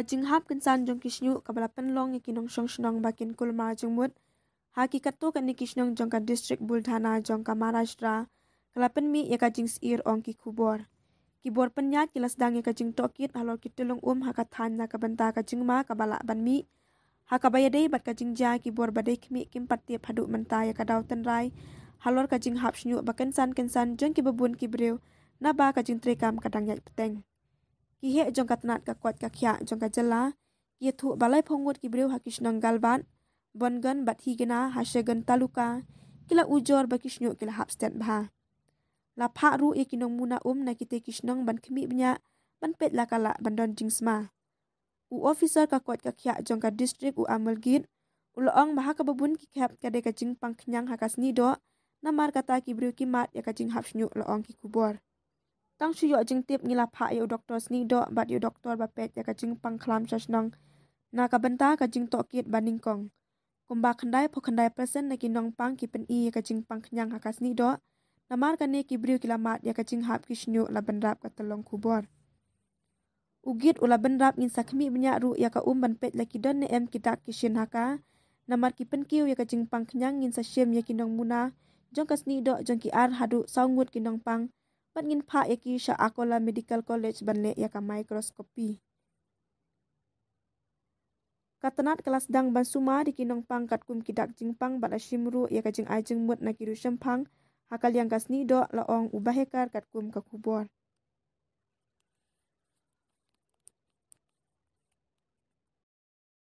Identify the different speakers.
Speaker 1: Kajing hap kensan jong kisnyu kabala penlong yakinong shong shnong bakin kulma jongmut. Hakikat tu kan ni kisnong jong ka distrik Buldhana jong ka Maharashtra. Kalapen mi ya kajing sir ong ki kubor. Kibor penyat kilas dang ya kajing tokit halor kitulong hakathan na kabanta kajing ma kabala ban mi. Hakabayadei bat kajing ja kibor badai kmi kim patiap haduk menta ya kadau tenrai. Halor kajing hap shnyu bakensan jong kibebun kibreu. Naba kajing trekam kadang yat peteng. Kihe jong katnat ka kuat ka kya jong ka jela. Kia thu balai pongut kibreu hakishnong galbat. Bongan bat higena hasyagan taluka. Kila ujor bakishnyu kila hap stand bha. Lapha ru ikinong muna na kite kishnong ban kemi bnya. Ban pet lakala bandon jingsma. U officer ka kuat ka kya jong ka distrik u amal git. Uloong baha ka babun ki kap kade ka jing pangkenyang hakas nido. Namar kata kibreu kimat ya ka jing hap shnyu loong ki kubor. Tang shuyo jing tip ngila pha yu doktor snido bat yu doktor bapet ya kajing pangklam shashnong na kabenta kajing tokit baningkong. Kumba khandai pokhandai person na kinong pang kipen i ya kajing pangkenyang hakas nido namar kane kibriu kilamat ya kajing hap kishnyu la benrap katalong kubor. Ugit ula benrap ngin sakmi benya ru ya ka banpet la kidon ne em kidak kishin haka namar kipen kiu ya kajing pangkenyang ngin sasyem ya kinong muna jong kasnido jong ki ar hadu saungut kinong pang. Bat ngin pa yaki Shah Akola Medical College banle yaka mikroskopi. Katanat kelas dang ban suma di kinong pang kat kum kidak jingpang bat ashimru yaka jing ajeng mut na kiru shempang hakal yang kasni do laong ubahekar kat kum ka kubor.